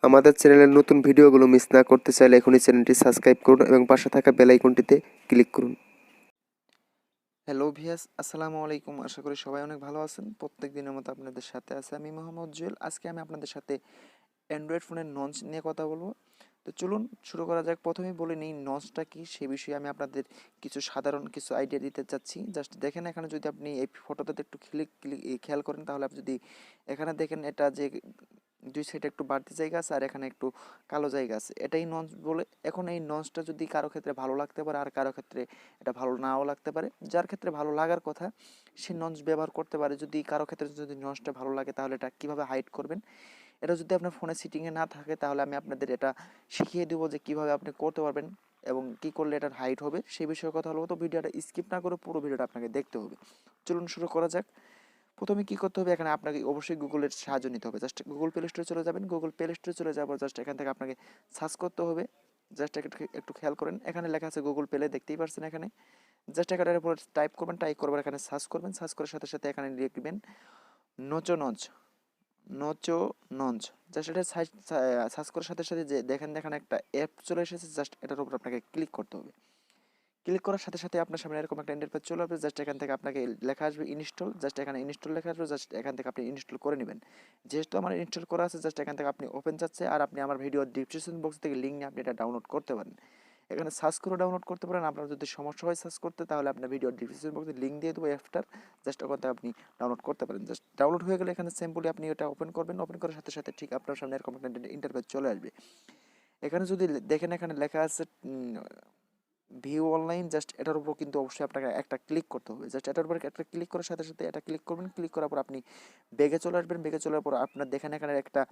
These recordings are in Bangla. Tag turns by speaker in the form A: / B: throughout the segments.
A: আমাদের চ্যানেলের নতুন ভিডিওগুলো মিস না করতে চাইলে এখনই চ্যানেলটি সাবস্ক্রাইব করুন এবং পাশে থাকা বেল আইকনটিতে ক্লিক করুন।
B: হ্যালো ভিয়াস, আসসালামু আলাইকুম। আশা করি সবাই অনেক ভালো আছেন। প্রত্যেক দিনের মতো আপনাদের সাথে আছে আমি মোহাম্মদ জুয়েল। আজকে আমি আপনাদের সাথে অ্যান্ড্রয়েড ফোনের নঞ্চ নিয়ে কথা বলবো। তো চলুন শুরু করা যাক। প্রথমেই বলে নিই নঞ্চটা কি, সে বিষয়ে আমি আপনাদের সাধারণ কিছু আইডিয়া দিতে চাচ্ছি। জাস্ট দেখেন, এখানে যদি আপনি এই ফটোটাতে একটু খেয়াল করেন, তাহলে আপনি যদি এখানে দেখেন, এটা যে দুই সাইডে একটু বাড়তি জায়গা আছে আর এখানে একটু কালো জায়গা আছে, এটাই নঞ্চ বলে। এখন এই নঞ্চটা যদি কারো ক্ষেত্রে ভালো লাগতে পারে আর কারো ক্ষেত্রে এটা ভালো নাও লাগতে পারে। যার ক্ষেত্রে ভালো লাগার কথা সে নঞ্চ ব্যবহার করতে পারে। যদি কারো ক্ষেত্রে যদি নঞ্চটা ভালো লাগে, তাহলে এটা কীভাবে হাইড করবেন, এটা যদি আপনার ফোনে সিটিংয়ে না থাকে, তাহলে আমি আপনাদের এটা শিখিয়ে দেবো যে কীভাবে আপনি করতে পারবেন এবং কী করলে এটার হাইড হবে, সেই বিষয়ে কথা বলবো। তো ভিডিওটা স্কিপ না করে পুরো ভিডিওটা আপনাকে দেখতে হবে। চলুন শুরু করা যাক। প্রথমে কী করতে হবে, এখানে আপনাকে অবশ্যই গুগলের সাহায্য নিতে হবে। জাস্ট গুগল প্লে স্টোরে চলে যাবেন। গুগল প্লে স্টোরে চলে যাওয়ার জাস্ট এখান থেকে আপনাকে সার্চ করতে হবে। জাস্ট একটু খেয়াল করেন, এখানে লেখা আছে গুগল প্লে, দেখতেই পাচ্ছেন এখানে। জাস্ট এখানের উপর টাইপ করবেন, এখানে সার্চ করবেন। সার্চ করার সাথে সাথে এখানে লিখবেন নোচো নঞ্চ, নোচো নঞ্চ। জাস্ট এটা সার্চ করার সাথে সাথে যে দেখেন একটা অ্যাপ চলে এসেছে, জাস্ট এটার উপর আপনাকে ক্লিক করতে হবে। ক্লিক করার সাথে সাথে আপনার সামনে এরকম একটা ইন্টারফেস চলে আসবে। জাস্ট এখান থেকে আপনাকে লেখা আসবে ইনস্টল। জাস্ট এখানে ইনস্টল লেখা আসবে, জাস্ট এখান থেকে আপনি ইনস্টল করে নেবেন। যেহেতু আমার ইনস্টল করা আছে, জাস্ট এখান থেকে আপনি ওপেন যাচ্ছে, আর আপনি আমার ভিডিও ডিসক্রিপশন বক্স থেকে লিঙ্ক নিয়ে আপনি এটা ডাউনলোড করতে পারেন। এখানে সার্চ করে ডাউনলোড করতে পারেন। আপনার যদি সমস্যা হয় সার্চ করতে, তাহলে আপনার ভিডিও ডিসক্রিপশন বক্সে লিঙ্ক দিয়ে দেবো অ্যাপটার, জাস্ট ওখান থেকে আপনি ডাউনলোড করতে পারেন। জাস্ট ডাউনলোড হয়ে গেলে এখানে সিম্পলি আপনি এটা ওপেন করবেন। ওপেন করার সাথে সাথে ঠিক আপনার সামনে এরকম একটা ইন্টারফেস চলে আসবে। এখানে যদি দেখেন, এখানে লেখা আছে ভিউ অনলাইন। জাস্ট এটার উপর কিন্তু অবশ্যই আপনাকে একটা ক্লিক করতে হবে। জাস্ট এটার উপর একটা ক্লিক করার সাথে সাথে এটা ক্লিক করবেন। ক্লিক করার পর আপনি ব্যাগে চলে আসবেন। ব্যাগে চলার পর আপনার দেখেন এখানে একটা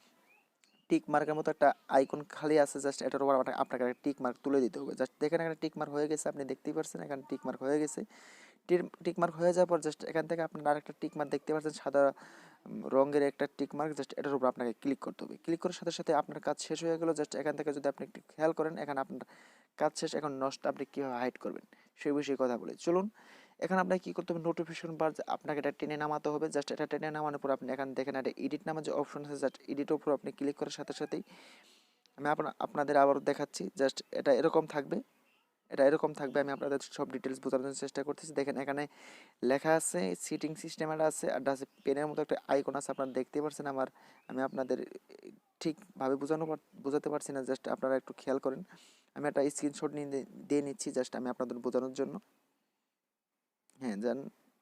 B: টিক মার্কের মতো একটা আইকন খালি আছে। জাস্ট এটার উপর আপনাকে একটা টিক মার্ক তুলে দিতে হবে। জাস্ট দেখেন এখানে টিক মার্ক হয়ে গেছে, আপনি দেখতেই পাচ্ছেন এখানে টিক মার্ক হয়ে গেছে। টিক মার্ক হয়ে যাওয়ার পর জাস্ট এখান থেকে আপনার আরেকটা টিক মার্ক দেখতে পাচ্ছেন, সাদা রঙের একটা টিক মার্ক। জাস্ট এটার উপর আপনাকে ক্লিক করতে হবে। ক্লিক করার সাথে সাথে আপনার কাজ শেষ হয়ে গেল। জাস্ট এখান থেকে যদি আপনি একটু খেয়াল করেন, এখানে আপনার কাজ শেষ। এখন নচটা আপনি কীভাবে হাইড করবেন সেই বিষয়ে কথা বলি। চলুন, এখানে আপনাকে কী করতে হবে, নোটিফিকেশন বার আপনাকে এটা টেনে নামাতে হবে। জাস্ট এটা টেনে নামানোর পর আপনি এখানে দেখেন একটা এডিট নামের যে অপশন আছে, জাস্ট এডিটের উপর আপনি ক্লিক করার সাথে সাথেই আমি আপনাদের আবারও দেখাচ্ছি। জাস্ট এটা এরকম থাকবে, আমি আপনাদের সব ডিটেলস বোঝানোর চেষ্টা করতেছি। দেখেন এখানে লেখা আছে সিটিং সিস্টেম একটা আছে, আর আছে পেনের মতো একটা আইকন আছে, আপনারা দেখতে পাচ্ছেন। আমি আপনাদের ঠিকভাবে বোঝাতে পারছি না, জাস্ট আপনারা একটু খেয়াল করেন। আমি একটা স্ক্রিনশট দিয়ে নিচ্ছি, জাস্ট আমি আপনাদের বোঝানোর জন্য। হ্যাঁ,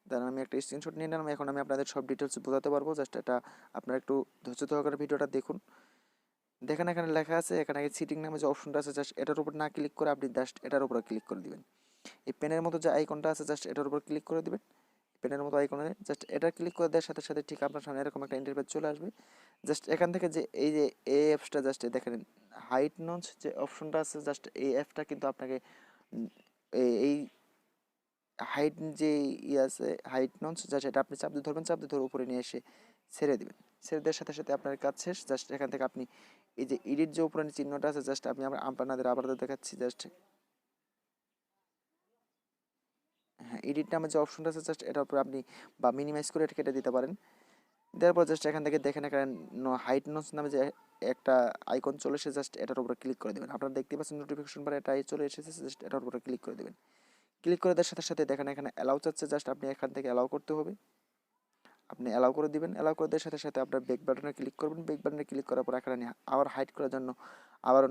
B: দেন আমি একটা স্ক্রিনশট নিয়ে নিলাম। এখন আমি আপনাদের সব ডিটেলস বোঝাতে পারবো। জাস্ট এটা আপনারা একটু ধৈর্য সহকারে ভিডিওটা দেখুন। দেখেন এখানে লেখা আছে, এখানে সিটিং নামে যে অপশনটা আছে, জাস্ট এটার উপর না ক্লিক করে আপনি জাস্ট এটার উপরে ক্লিক করে দিবেন। এই পেনের মতো যে আইকনটা আছে, জাস্ট এটার উপর ক্লিক করে দিবেন। পেনের মতো আইকনে জাস্ট এটা ক্লিক করে দেওয়ার সাথে সাথে ঠিক আপনার সামনে এরকম একটা ইন্টারফেস চলে আসবে। জাস্ট এখান থেকে যে এই যে এই অ্যাপসটা জাস্ট দেখেন হাইট নঞ্চ যে অপশনটা আছে, জাস্ট এই অ্যাপটা কিন্তু আপনাকে এই হাইট যে আছে হাইট নঞ্চ, জাস্ট এটা আপনি চাপ দিয়ে ধরবেন, চাপ দিয়ে ধরে উপরে নিয়ে এসে ছেড়ে দিবেন। ছেড়ে দেওয়ার সাথে সাথে আপনার কাজ শেষ। জাস্ট এখান থেকে আপনি এই যে এডিট যে উপরে চিহ্নটা আছে, জাস্ট আমি আপনাদের আবার দেখাচ্ছি। জাস্ট হ্যাঁ, এডিট নামে যে অপশনটা আছে, জাস্ট এটার উপর আপনি বা মিনিমাইজ করে এটা কেটে দিতে পারেন। দেওয়ার পর জাস্ট এখান থেকে দেখেন এখানে হাইট নঞ্চ নামে যে একটা আইকন চলে এসে, জাস্ট এটার উপরে ক্লিক করে দেবেন। আপনারা দেখতে পাচ্ছেন নোটিফিকেশন বার এটাই চলে এসেছে। জাস্ট এটার উপরে ক্লিক করে দেবেন। ক্লিক করে দেওয়ার সাথে সাথে দেখেন এখানে অ্যালাউ চাচ্ছে, জাস্ট আপনি এখান থেকে অ্যালাউ করতে হবে। আপনি অ্যালাউ করে দিবেন। অ্যালাউ করে দেওয়ার সাথে সাথে আপনার ব্যাক বাটনে ক্লিক করবেন। ব্যাক বাটনে ক্লিক করার পর এখানে আবার হাইড করার জন্য আবার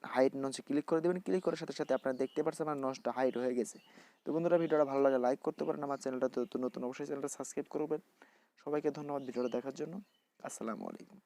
B: হাইড নঞ্চে ক্লিক করে দেবেন। ক্লিক করার সাথে সাথে আপনারা দেখতে পাচ্ছেন আমার নচটা হাইড হয়ে গেছে। তো বন্ধুরা, ভিডিওটা ভালো লাগে লাইক করতে পারেন। আমার চ্যানেলটা তো নতুন, অবশ্যই চ্যানেলটা সাবস্ক্রাইব করবেন। সবাইকে ধন্যবাদ ভিডিওটা দেখার জন্য। আসসালামু আলাইকুম।